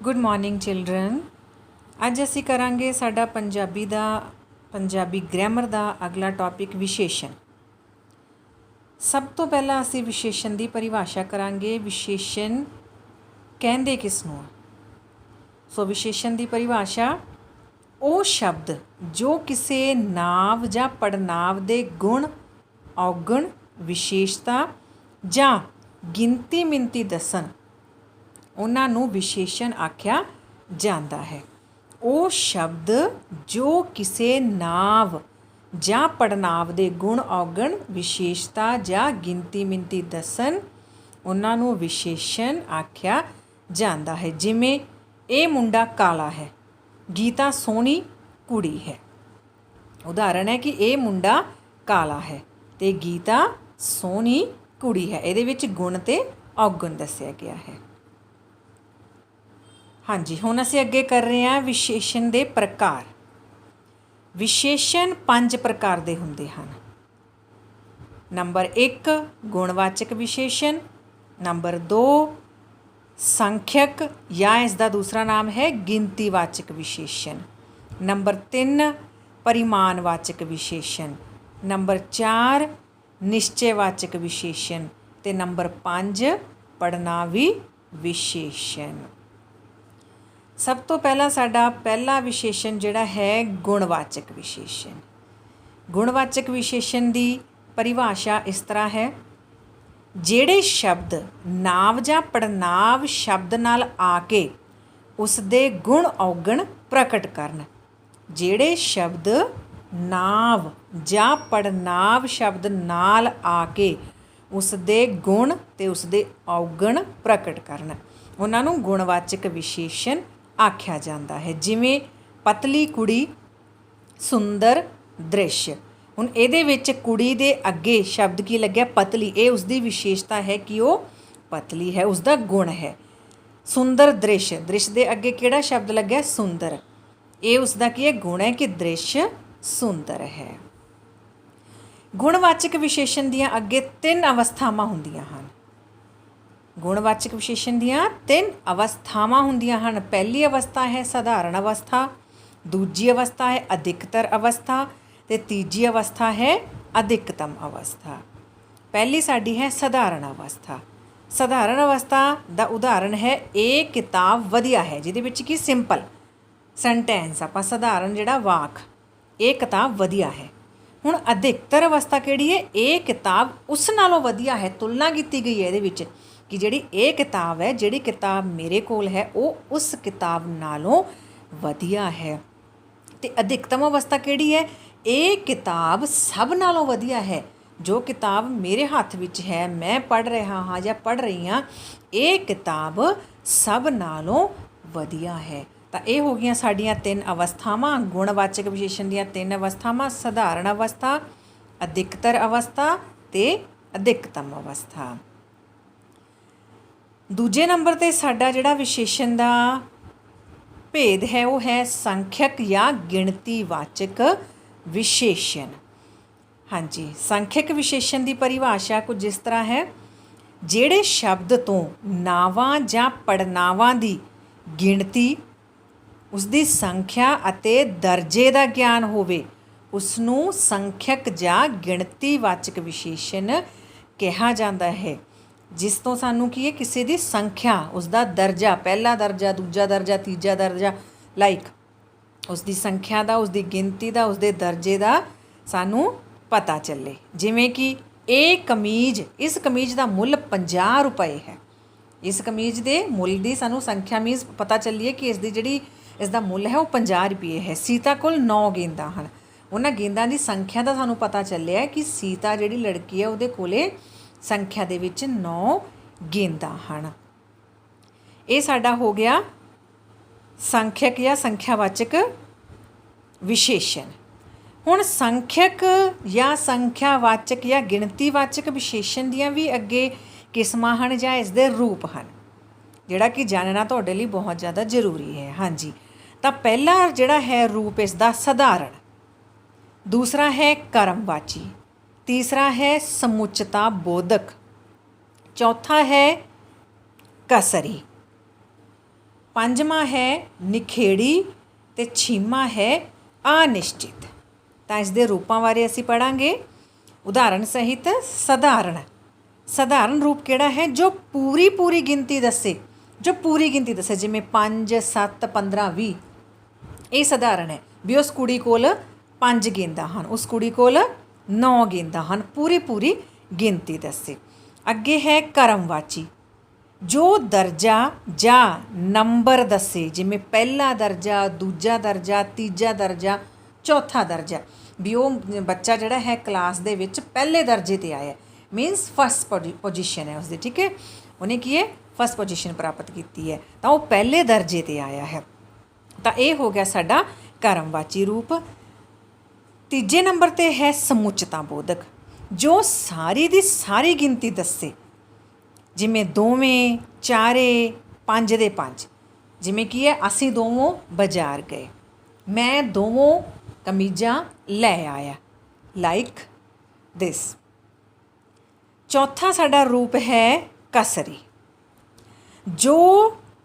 Good morning children. अज असी करांगे साडा पंजाबी ग्रैमर का अगला टॉपिक विशेषण। सब तो पहला असी विशेषण की परिभाषा करांगे। विशेषण कहंदे किसनूं आ? सो विशेषण की परिभाषा वो शब्द जो किसी नाव या पड़नाव के गुण औगण विशेषता ਜਾਂ गिनती मिनती दसन उन्हां नूं विशेषण आख्या जाता है। वो शब्द जो किसी नाव ਜਾਂ पड़नाव के गुण औगण विशेषता ਜਾਂ गिनती मिनती दसन उन्हां नूं विशेषण आख्या जाता है। जिमें ये मुंडा काला है, गीता सोहनी कुड़ी है। उदाहरण है कि ये मुंडा काला है तो गीता सोहनी कुड़ी है। ये गुण ते औगण दस्या गया है। हाँ जी, हुण असीं अगे कर रहे हैं विशेषण के प्रकार। विशेषण 5 प्रकार के हुंदे हन। नंबर 1 गुणवाचक विशेषण, नंबर 2 संख्यक या इसका दूसरा नाम है गिनतीवाचक विशेषण, नंबर 3 परिमाणवाचक विशेषण, नंबर 4 निश्चयवाचक विशेषण ते नंबर 5 पड़नावी विशेषण। सब तो पहला साडा पहला विशेषण जिहड़ा है गुणवाचक विशेषण। गुणवाचक विशेषण की परिभाषा इस तरह है, जिहड़े शब्द नाव जां पड़नाव शब्द नाल आके उसदे गुण औगण प्रकट करन। जिहड़े शब्द नाव जां पड़नाव शब्द नाल आके उसदे गुण ते उसदे औगण प्रकट करन उन्हां नूं गुणवाचक विशेषण आख्या जाता है। जिमें पतली कुड़ी, सुंदर दृश्य। हुण इहदे विच कुड़ी दे अगे शब्द की लग्या पतली, ये उसकी विशेषता है कि वो पतली है, उसका गुण है। सुंदर दृश्य, दृश्य के अगे किहड़ा शब्द लग्या सुंदर, ये उसका की है गुण है कि दृश्य सुंदर है। गुणवाचक विशेषण दियां अगे 3 अवस्थावां हुंदियां हन। गुणवाचक विशेषण दियां 3 अवस्थावां हुंदियां हन। पहली अवस्था है साधारण अवस्था, दूजी अवस्था है अधिकतर अवस्था ते तीजी अवस्था है अधिकतम अवस्था। पहली साडी है साधारण अवस्था। साधारण अवस्था का उदाहरण है ये किताब वधिया है, जिहदे विच की सिंपल सेंटेंस आपां साधारण जिहड़ा वाक, ये किताब वधिया है। हुण अधिकतर अवस्था किहड़ी है, ये किताब उस नालों वधिया है। तुलना की गई है इहदे विच कि जिहड़ी ये किताब है, जिहड़ी किताब मेरे कोल है वो उस किताब नालों वधिया है। ते अधिकतम अवस्था किहड़ी है, ये किताब सब नालों वधिया है। जो किताब मेरे हाथ विच है, मैं पढ़ रहा हाँ या पढ़ रही हाँ, ये किताब सब नालों वधिया है। तो ये हो गई साड़ियाँ 3 अवस्थावां गुणवाचक विशेषण दीयां 3 अवस्थावां, साधारण अवस्था, अधिकतर अवस्था ते अधिकतम अवस्था। दूजे नंबर ते साडा जिहड़ा विशेषण का भेद है वो है संख्यक या गिणतीवाचक विशेषण। हाँ जी, संख्यक विशेषण की परिभाषा कुछ इस तरह है, जिहड़े शब्द तो नावां जां पड़नावां की गिणती, उसकी संख्या अते दर्जे का ज्ञान होवे, उसनूं संख्यक जां गिणतीवाचक विशेषण कहा जाता है। जिस तो सानू की है किसी की संख्या, उसका दर्जा, पहला दर्जा, दूजा दर्जा, तीजा दर्जा, लाइक उसकी संख्या का, उसकी गिनती का, उसके दर्जे का सानू पता चले। जिमें कि ये कमीज, इस कमीज का मुल 50 रुपए है। इस कमीज के मुल की सानू संख्या मीनस पता चली है कि इसकी जिहड़ी इसका मुल है वो 50 रुपये है। सीता कोल 9 गेंदा हैं, उन्होंने गेंदा की संख्या का सानू पता चलिया कि सीता जिहड़ी लड़की है उहदे कोले संख्या दे विच 9 गेंदा हैं। ये साडा हो गया संख्यक या संख्यावाचक विशेषण। हुण संख्यक या संख्यावाचक या गिणतीवाचक विशेषण दियां भी अगे किस्मां हन जां इसदे रूप हैं, जिहड़ा कि जानना तुहाडे लई बहुत ज़्यादा जरूरी है। हाँ जी, तो पहला जिहड़ा है रूप इसका साधारण, दूसरा है कर्मवाची, तीसरा है समुच्चता बोधक, चौथा है कसरी। ਪੰਜਵਾਂ ਹੈ ਨਿਖੇੜੀ ਅਤੇ ਛੇਵਾਂ ਹੈ ਅਨਿਸ਼ਚਿਤ। ਤਾਂ ਇਸ ਦੇ ਰੂਪਾਂ ਬਾਰੇ ਅਸੀਂ ਪੜ੍ਹਾਂਗੇ। ਉਦਾਹਰਣ ਸਹਿਤ ਸਧਾਰਨ। ਸਧਾਰਨ ਰੂਪ ਕਿਹੜਾ ਹੈ? ਜੋ ਪੂਰੀ ਗਿਣਤੀ ਦੱਸੇ, ਜੋ ਪੂਰੀ ਗਿਣਤੀ ਦੱਸੇ, ਜਿਵੇਂ 5 7 15 20। ਇਹ ਸਧਾਰਨ ਹੈ ਵੀ ਉਸ ਕੁੜੀ ਕੋਲ 5 ਗੇਂਦਾਂ ਹਨ, ਉਸ ਕੁੜੀ ਕੋਲ 9 ਗੇਂਦਾਂ ਹਨ, ਪੂਰੀ ਗਿਣਤੀ ਦੱਸੇ। ਅੱਗੇ ਹੈ ਕਰਮਵਾਚੀ। ਜੋ ਦਰਜਾ ਜਾਂ ਨੰਬਰ ਦੱਸੇ, ਜਿਵੇਂ ਪਹਿਲਾ ਦਰਜਾ, ਦੂਜਾ ਦਰਜਾ, ਤੀਜਾ ਦਰਜਾ, ਚੌਥਾ ਦਰਜਾ, ਵੀ ਉਹ ਬੱਚਾ ਜਿਹੜਾ ਹੈ ਕਲਾਸ ਦੇ ਵਿੱਚ ਪਹਿਲੇ ਦਰਜੇ 'ਤੇ ਆਇਆ, ਮੀਨਸ ਫਸਟ ਪੋਜੀਸ਼ਨ ਹੈ ਉਸਦੀ। ਠੀਕ ਹੈ, ਉਹਨੇ ਕੀ ਹੈ? ਫਸਟ ਪੋਜੀਸ਼ਨ ਪ੍ਰਾਪਤ ਕੀਤੀ ਹੈ, ਤਾਂ ਉਹ ਪਹਿਲੇ ਦਰਜੇ 'ਤੇ ਆਇਆ ਹੈ। ਤਾਂ ਇਹ ਹੋ ਗਿਆ ਸਾਡਾ ਕਰਮਵਾਚੀ ਰੂਪ। ਤੀਜੇ ਨੰਬਰ 'ਤੇ ਹੈ ਸਮੁੱਚਤਾ ਬੋਧਕ। ਜੋ ਸਾਰੀ ਦੀ ਸਾਰੀ ਗਿਣਤੀ ਦੱਸੇ, ਜਿਵੇਂ ਦੋਵੇਂ, ਚਾਰੇ, 5 ਦੇ 5। ਜਿਵੇਂ ਕੀ ਹੈ? ਅਸੀਂ ਦੋਵੇਂ ਬਾਜ਼ਾਰ ਗਏ, ਮੈਂ ਦੋਵੇਂ ਕਮੀਜ਼ਾਂ ਲੈ ਆਇਆ, ਲਾਈਕ ਦਿਸ। ਚੌਥਾ ਸਾਡਾ ਰੂਪ ਹੈ ਕਸਰੀ। ਜੋ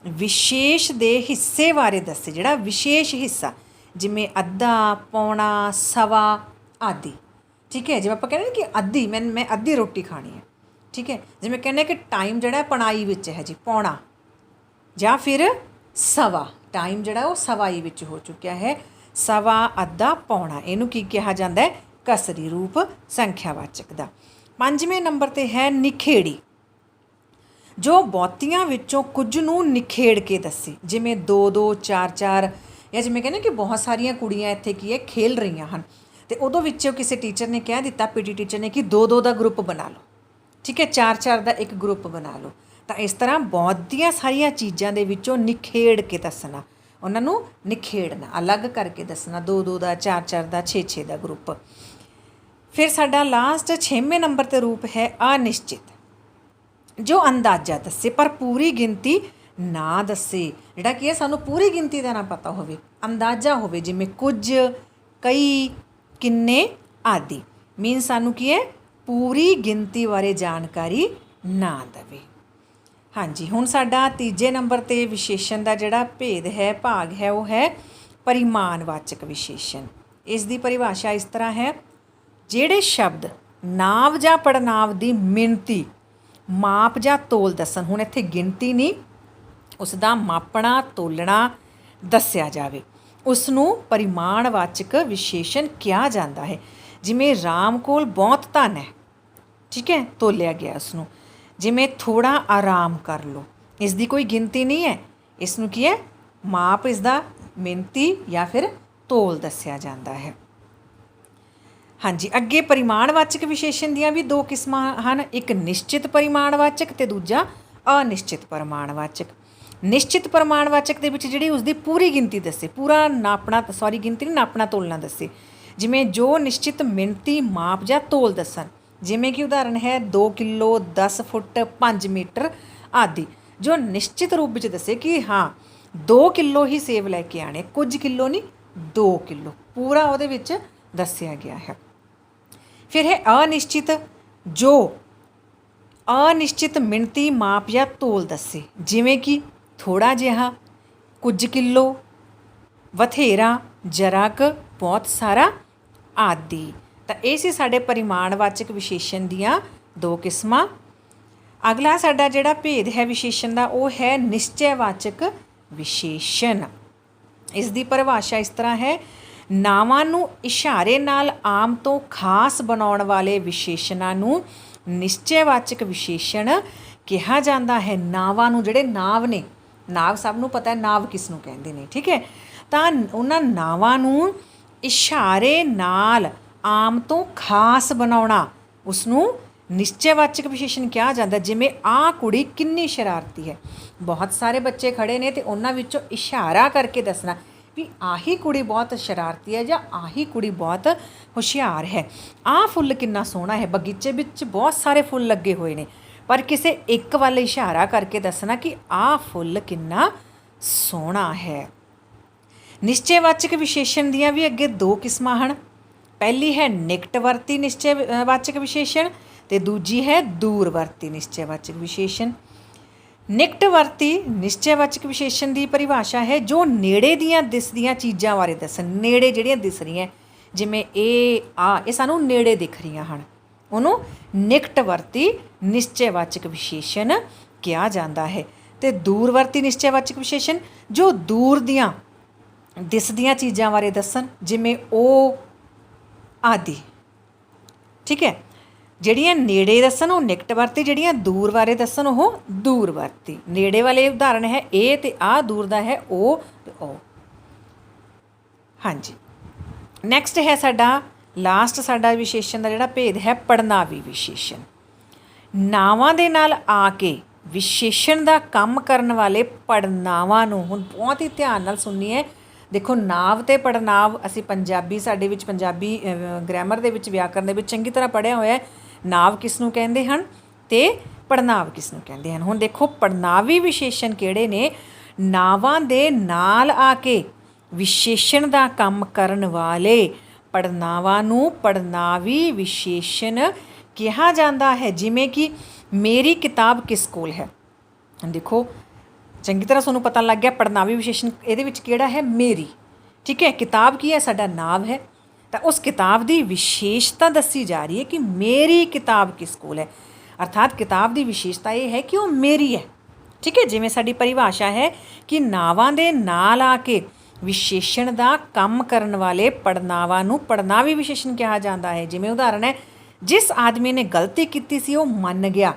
ਵਿਸ਼ੇਸ਼ ਦੇ ਹਿੱਸੇ ਬਾਰੇ ਦੱਸੇ, ਜਿਹੜਾ ਵਿਸ਼ੇਸ਼ ਹਿੱਸਾ, ਜਿਵੇਂ ਅੱਧਾ, ਪੌਣਾ, ਸਵਾ ਆਦਿ। ਠੀਕ ਹੈ, ਜਿਵੇਂ ਆਪਾਂ ਕਹਿੰਦੇ ਕਿ ਅੱਧੀ, ਮੈਂ ਅੱਧੀ ਰੋਟੀ ਖਾਣੀ ਹੈ। ਠੀਕ ਹੈ, ਜਿਵੇਂ ਕਹਿੰਦੇ ਕਿ ਟਾਈਮ ਜਿਹੜਾ ਪਣਾਈ ਵਿੱਚ ਹੈ ਜੀ, ਪੌਣਾ, ਜਾਂ ਫਿਰ ਸਵਾ, ਟਾਈਮ ਜਿਹੜਾ ਉਹ ਸਵਾਈ ਵਿੱਚ ਹੋ ਚੁੱਕਿਆ ਹੈ, ਸਵਾ, ਅੱਧਾ, ਪੌਣਾ। ਇਹਨੂੰ ਕੀ ਕਿਹਾ ਜਾਂਦਾ ਹੈ? ਕਸਰੀ ਰੂਪ ਸੰਖਿਆਵਾਚਕ ਦਾ। ਪੰਜਵੇਂ ਨੰਬਰ 'ਤੇ ਹੈ ਨਿਖੇੜੀ। ਜੋ ਬਹੁਤੀਆਂ ਵਿੱਚੋਂ ਕੁਝ ਨੂੰ ਨਿਖੇੜ ਕੇ ਦੱਸੇ, ਜਿਵੇਂ 2 2, 4 4, ਜਾਂ ਜਿਵੇਂ ਕਹਿੰਦੇ ਕਿ ਬਹੁਤ ਸਾਰੀਆਂ ਕੁੜੀਆਂ ਇੱਥੇ ਕੀ ਹੈ? ਖੇਲ ਰਹੀਆਂ ਹਨ, ਅਤੇ ਉਦੋਂ ਵਿੱਚੋਂ ਕਿਸੇ ਟੀਚਰ ਨੇ ਕਹਿ ਦਿੱਤਾ, PT ਟੀਚਰ ਨੇ, ਕਿ 2 2 ਦਾ ਗਰੁੱਪ ਬਣਾ ਲਓ। ਠੀਕ ਹੈ, 4 4 ਦਾ ਇੱਕ ਗਰੁੱਪ ਬਣਾ ਲਓ। ਤਾਂ ਇਸ ਤਰ੍ਹਾਂ ਬਹੁਤੀਆਂ ਸਾਰੀਆਂ ਚੀਜ਼ਾਂ ਦੇ ਵਿੱਚੋਂ ਨਿਖੇੜ ਕੇ ਦੱਸਣਾ, ਉਹਨਾਂ ਨੂੰ ਨਿਖੇੜਨਾ, ਅਲੱਗ ਕਰਕੇ ਦੱਸਣਾ, 2 2 ਦਾ, 4 4 ਦਾ, 6 6 ਦਾ ਗਰੁੱਪ। ਫਿਰ ਸਾਡਾ ਲਾਸਟ 6ਵੇਂ ਨੰਬਰ 'ਤੇ ਰੂਪ ਹੈ ਅਨਿਸ਼ਚਿਤ। ਜੋ ਅੰਦਾਜ਼ਾ ਦੱਸੇ ਪਰ ਪੂਰੀ ਗਿਣਤੀ ਨਾ ਦੱਸੇ, ਜਿਹੜਾ ਕੀ ਹੈ? ਸਾਨੂੰ ਪੂਰੀ ਗਿਣਤੀ ਦਾ ਨਾ ਪਤਾ ਹੋਵੇ, ਅੰਦਾਜ਼ਾ ਹੋਵੇ, ਜਿਵੇਂ ਕੁਝ, ਕਈ, ਕਿੰਨੇ ਆਦਿ। ਮੀਨ ਸਾਨੂੰ ਕੀ ਹੈ? ਪੂਰੀ ਗਿਣਤੀ ਬਾਰੇ ਜਾਣਕਾਰੀ ਨਾ ਦੇਵੇ। ਹਾਂਜੀ, ਹੁਣ ਸਾਡਾ ਤੀਜੇ ਨੰਬਰ 'ਤੇ ਵਿਸ਼ੇਸ਼ਣ ਦਾ ਜਿਹੜਾ ਭੇਦ ਹੈ, ਭਾਗ ਹੈ, ਉਹ ਹੈ ਪਰਿਮਾਣਵਾਚਕ ਵਿਸ਼ੇਸ਼ਣ। ਇਸ ਦੀ ਪਰਿਭਾਸ਼ਾ ਇਸ ਤਰ੍ਹਾਂ ਹੈ: ਜਿਹੜੇ ਸ਼ਬਦ ਨਾਂਵ ਜਾਂ ਪੜਨਾਂਵ ਦੀ ਮਿਣਤੀ, ਮਾਪ ਜਾਂ ਤੋਲ ਦੱਸਣ। ਹੁਣ ਇੱਥੇ ਗਿਣਤੀ ਨਹੀਂ, ਉਸ ਦਾ ਮਾਪਣਾ, ਤੋਲਣਾ ਦੱਸਿਆ ਜਾਵੇ, ਉਸ ਨੂੰ ਪਰਿਮਾਣਵਾਚਕ ਵਿਸ਼ੇਸ਼ਣ ਕਿਹਾ ਜਾਂਦਾ ਹੈ। ਜਿਵੇਂ ਰਾਮ ਕੋਲ ਬਹੁਤ ਧਨ ਹੈ, ਠੀਕ ਹੈ, ਤੋਲਿਆ ਗਿਆ ਉਸ ਨੂੰ। ਜਿਵੇਂ ਥੋੜ੍ਹਾ ਆਰਾਮ ਕਰ ਲਓ, ਇਸ ਦੀ ਕੋਈ ਗਿਣਤੀ ਨਹੀਂ ਹੈ, ਇਸ ਨੂੰ ਕੀ ਹੈ? ਮਾਪ, ਇਸ ਦਾ ਮਿਣਤੀ ਜਾਂ ਫਿਰ ਤੋਲ ਦੱਸਿਆ ਜਾਂਦਾ ਹੈ। ਹਾਂਜੀ, ਅੱਗੇ ਪਰਿਮਾਣਵਾਚਕ ਵਿਸ਼ੇਸ਼ਣ ਦੀਆਂ ਵੀ 2 ਕਿਸਮਾਂ ਹਨ, ਇੱਕ ਨਿਸ਼ਚਿਤ ਪਰਿਮਾਣਵਾਚਕ ਅਤੇ ਦੂਜਾ ਅਨਿਸ਼ਚਿਤ ਪਰਿਮਾਣਵਾਚਕ। ਨਿਸ਼ਚਿਤ ਪਰਿਮਾਣਵਾਚਕ ਦੇ ਵਿੱਚ ਜਿਹੜੀ ਉਸਦੀ ਪੂਰੀ ਗਿਣਤੀ ਦੱਸੇ, ਪੂਰਾ ਨਾਪਣਾ, ਗਿਣਤੀ ਨਹੀਂ, ਨਾਪਣਾ ਤੋਲਣਾ ਦੱਸੇ। ਜਿਵੇਂ ਜੋ ਨਿਸ਼ਚਿਤ ਮਿਣਤੀ, ਮਾਪ ਜਾਂ ਤੋਲ ਦੱਸਣ, ਜਿਵੇਂ ਕਿ ਉਦਾਹਰਨ ਹੈ 2 ਕਿਲੋ, 10 ਫੁੱਟ, 5 ਮੀਟਰ ਆਦਿ। ਜੋ ਨਿਸ਼ਚਿਤ ਰੂਪ ਵਿੱਚ ਦੱਸੇ ਕਿ ਹਾਂ 2 ਕਿਲੋ ਹੀ ਸੇਬ ਲੈ ਕੇ ਆਣੇ, ਕੁਝ ਕਿਲੋ ਨਹੀਂ, 2 ਕਿਲੋ, ਪੂਰਾ ਉਹਦੇ ਵਿੱਚ ਦੱਸਿਆ ਗਿਆ ਹੈ। ਫਿਰ ਹੈ ਅਨਿਸ਼ਚਿਤ। ਜੋ ਅਨਿਸ਼ਚਿਤ ਮਿਣਤੀ, ਮਾਪ ਜਾਂ ਤੋਲ ਦੱਸੇ, ਜਿਵੇਂ ਕਿ ਥੋੜ੍ਹਾ ਜਿਹਾ, ਕੁਝ ਕਿਲੋ, ਬਥੇਰਾ, ਜਰਾ ਕੁ, ਬਹੁਤ ਸਾਰਾ ਆਦਿ। ਤਾਂ ਇਹ ਸੀ ਸਾਡੇ ਪਰਿਮਾਣਵਾਚਕ ਵਿਸ਼ੇਸ਼ਣ ਦੀਆਂ 2 ਕਿਸਮਾਂ। ਅਗਲਾ ਸਾਡਾ ਜਿਹੜਾ ਭੇਦ ਹੈ ਵਿਸ਼ੇਸ਼ਣ ਦਾ, ਉਹ ਹੈ ਨਿਸ਼ਚੈਵਾਚਕ ਵਿਸ਼ੇਸ਼ਣ। ਇਸ ਦੀ ਪਰਿਭਾਸ਼ਾ ਇਸ ਤਰ੍ਹਾਂ ਹੈ: ਨਾਵਾਂ ਨੂੰ ਇਸ਼ਾਰੇ ਨਾਲ ਆਮ ਤੋਂ ਖਾਸ ਬਣਾਉਣ ਵਾਲੇ ਵਿਸ਼ੇਸ਼ਣਾਂ ਨੂੰ ਨਿਸ਼ਚੈਵਾਚਕ ਵਿਸ਼ੇਸ਼ਣ ਕਿਹਾ ਜਾਂਦਾ ਹੈ। ਨਾਵਾਂ ਨੂੰ, ਜਿਹੜੇ ਨਾਂਵ ਨੇ, ਨਾਂਵ ਸਭ ਨੂੰ ਪਤਾ ਹੈ ਨਾਂਵ ਕਿਸ ਨੂੰ ਕਹਿੰਦੇ ਨੇ, ਠੀਕ ਹੈ, ਤਾਂ ਉਹਨਾਂ ਨਾਵਾਂ ਨੂੰ ਇਸ਼ਾਰੇ ਨਾਲ ਆਮ ਤੋਂ ਖਾਸ ਬਣਾਉਣਾ, ਉਸ ਨੂੰ ਨਿਸ਼ਚੈਵਾਚਕ ਵਿਸ਼ੇਸ਼ਣ ਕਿਹਾ ਜਾਂਦਾ। ਜਿਵੇਂ ਆਹ ਕੁੜੀ ਕਿੰਨੀ ਸ਼ਰਾਰਤੀ ਹੈ, ਬਹੁਤ ਸਾਰੇ ਬੱਚੇ ਖੜੇ ਨੇ ਅਤੇ ਉਹਨਾਂ ਵਿੱਚੋਂ ਇਸ਼ਾਰਾ ਕਰਕੇ ਦੱਸਣਾ ਵੀ ਆਹੀ ਕੁੜੀ ਬਹੁਤ ਸ਼ਰਾਰਤੀ ਹੈ ਜਾਂ ਆਹੀ ਕੁੜੀ ਬਹੁਤ ਹੁਸ਼ਿਆਰ ਹੈ। ਆਹ ਫੁੱਲ ਕਿੰਨਾ ਸੋਹਣਾ ਹੈ, ਬਗੀਚੇ ਵਿੱਚ ਬਹੁਤ ਸਾਰੇ ਫੁੱਲ ਲੱਗੇ ਹੋਏ ਨੇ, ਪਰ ਕਿਸੇ ਇੱਕ ਵੱਲ ਇਸ਼ਾਰਾ ਕਰਕੇ ਦੱਸਣਾ ਕਿ ਆਹ ਫੁੱਲ ਕਿੰਨਾ ਸੋਹਣਾ ਹੈ। ਨਿਸ਼ਚੈਵਾਚਕ ਵਿਸ਼ੇਸ਼ਣ ਦੀਆਂ ਵੀ ਅੱਗੇ 2 ਕਿਸਮਾਂ ਹਨ। ਪਹਿਲੀ ਹੈ ਨਿਕਟਵਰਤੀ ਨਿਸ਼ਚੈਵਾਚਕ ਵਿਸ਼ੇਸ਼ਣ ਅਤੇ ਦੂਜੀ ਹੈ ਦੂਰਵਰਤੀ ਨਿਸ਼ਚੈਵਾਚਕ ਵਿਸ਼ੇਸ਼ਣ। ਨਿਕਟਵਰਤੀ ਨਿਸ਼ਚੈਵਾਚਕ ਵਿਸ਼ੇਸ਼ਣ ਦੀ ਪਰਿਭਾਸ਼ਾ ਹੈ ਜੋ ਨੇੜੇ ਦੀਆਂ ਦਿਸਦੀਆਂ ਚੀਜ਼ਾਂ ਬਾਰੇ ਦੱਸਣ। ਨੇੜੇ ਜਿਹੜੀਆਂ ਦਿਸ ਰਹੀਆਂ, ਜਿਵੇਂ ਇਹ ਸਾਨੂੰ ਨੇੜੇ ਦਿਖ ਰਹੀਆਂ ਹਨ, ਉਹਨੂੰ ਨਿਕਟਵਰਤੀ ਨਿਸ਼ਚੈਵਾਚਕ ਵਿਸ਼ੇਸ਼ਣ ਕਿਹਾ ਜਾਂਦਾ ਹੈ। ਅਤੇ ਦੂਰਵਰਤੀ ਨਿਸ਼ਚੈਵਾਚਕ ਵਿਸ਼ੇਸ਼ਣ ਜੋ ਦੂਰ ਦੀਆਂ ਦਿਸਦੀਆਂ ਚੀਜ਼ਾਂ ਬਾਰੇ ਦੱਸਣ, ਜਿਵੇਂ ਉਹ ਆਦਿ। ਠੀਕ ਹੈ, ਜਿਹੜੀਆਂ ਨੇੜੇ ਦੱਸਣ ਉਹ ਨਿਕਟਵਰਤੀ, ਜਿਹੜੀਆਂ ਦੂਰ ਬਾਰੇ ਦੱਸਣ ਉਹ ਦੂਰਵਰਤੀ। ਨੇੜੇ ਵਾਲੇ ਉਦਾਹਰਣ ਹੈ ਇਹ ਅਤੇ ਆ, ਦੂਰ ਦਾ ਹੈ ਉਹ ਅਤੇ ਉਹ। ਹਾਂਜੀ, ਨੈਕਸਟ ਹੈ ਸਾਡਾ ਲਾਸਟ ਸਾਡਾ ਵਿਸ਼ੇਸ਼ਣ ਦਾ ਜਿਹੜਾ ਭੇਦ ਹੈ ਪੜ੍ਹਨਾਵੀ ਵਿਸ਼ੇਸ਼ਣ। ਨਾਵਾਂ ਦੇ ਨਾਲ ਆ ਕੇ ਵਿਸ਼ੇਸ਼ਣ ਦਾ ਕੰਮ ਕਰਨ ਵਾਲੇ ਪੜ੍ਹਨਾਵਾਂ ਨੂੰ, ਹੁਣ ਬਹੁਤ ਹੀ ਧਿਆਨ ਨਾਲ ਸੁਣਨੀ ਹੈ। ਦੇਖੋ, ਨਾਂਵ ਅਤੇ ਪੜ੍ਹਨਾਂਵ ਅਸੀਂ ਪੰਜਾਬੀ, ਸਾਡੇ ਵਿੱਚ ਪੰਜਾਬੀ ਗ੍ਰਾਮਰ ਦੇ ਵਿੱਚ, ਵਿਆਕਰਨ ਦੇ ਵਿੱਚ ਚੰਗੀ ਤਰ੍ਹਾਂ ਪੜ੍ਹਿਆ ਹੋਇਆ ਹੈ। ਨਾਂਵ ਕਿਸ ਨੂੰ ਕਹਿੰਦੇ ਹਨ ਅਤੇ ਪੜ੍ਹਨਾਂਵ ਕਿਸ ਨੂੰ ਕਹਿੰਦੇ ਹਨ। ਹੁਣ ਦੇਖੋ, ਪੜ੍ਹਨਾਵੀ ਵਿਸ਼ੇਸ਼ਣ ਕਿਹੜੇ ਨੇ? ਨਾਵਾਂ ਦੇ ਨਾਲ ਆ ਕੇ ਵਿਸ਼ੇਸ਼ਣ ਦਾ ਕੰਮ ਕਰਨ ਵਾਲੇ ਪੜ੍ਹਨਾਵਾਂ ਨੂੰ ਪੜ੍ਹਨਾਵੀ ਵਿਸ਼ੇਸ਼ਣ ਕਿਹਾ ਜਾਂਦਾ ਹੈ। ਜਿਵੇਂ ਕਿ ਮੇਰੀ ਕਿਤਾਬ ਕਿਸ ਕੋਲ ਹੈ। ਦੇਖੋ, ਚੰਗੀ ਤਰ੍ਹਾਂ ਤੁਹਾਨੂੰ ਪਤਾ ਲੱਗ ਗਿਆ ਪੜ੍ਹਨਾਵੀ ਵਿਸ਼ੇਸ਼ਣ ਇਹਦੇ ਵਿੱਚ ਕਿਹੜਾ ਹੈ? ਮੇਰੀ। ਠੀਕ ਹੈ, ਕਿਤਾਬ ਕੀ ਹੈ? ਸਾਡਾ ਨਾਮ ਹੈ। ਤਾਂ ਉਸ ਕਿਤਾਬ ਦੀ ਵਿਸ਼ੇਸ਼ਤਾ ਦੱਸੀ ਜਾ ਰਹੀ ਹੈ ਕਿ ਮੇਰੀ ਕਿਤਾਬ ਕਿਸ ਕੋਲ ਹੈ, ਅਰਥਾਤ ਕਿਤਾਬ ਦੀ ਵਿਸ਼ੇਸ਼ਤਾ ਇਹ ਹੈ ਕਿ ਉਹ ਮੇਰੀ ਹੈ। ਠੀਕ ਹੈ, ਜਿਵੇਂ ਸਾਡੀ ਪਰਿਭਾਸ਼ਾ ਹੈ ਕਿ ਨਾਵਾਂ ਦੇ ਨਾਲ ਆ ਕੇ ਵਿਸ਼ੇਸ਼ਣ ਦਾ ਕੰਮ ਕਰਨ ਵਾਲੇ ਪੜ੍ਹਨਾਵਾਂ ਨੂੰ ਪੜ੍ਹਨਾਵੀ ਵਿਸ਼ੇਸ਼ਣ ਕਿਹਾ ਜਾਂਦਾ ਹੈ। ਜਿਵੇਂ ਉਦਾਹਰਣ ਹੈ, ਜਿਸ ਆਦਮੀ ਨੇ ਗਲਤੀ ਕੀਤੀ ਸੀ ਉਹ ਮੰਨ ਗਿਆ।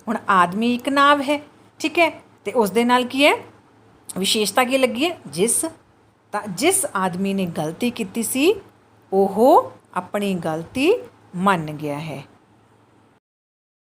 ਹੁਣ ਆਦਮੀ ਇੱਕ ਨਾਂਵ ਹੈ। ਠੀਕ ਹੈ, ਅਤੇ ਉਸ ਦੇ ਨਾਲ ਕੀ ਹੈ? ਵਿਸ਼ੇਸ਼ਤਾ ਕੀ ਲੱਗੀ ਹੈ? ਜਿਸ। ਤਾਂ ਜਿਸ ਆਦਮੀ ਨੇ ਗਲਤੀ ਕੀਤੀ ਸੀ ਉਹ ਆਪਣੀ ਗਲਤੀ ਮੰਨ ਗਿਆ ਹੈ।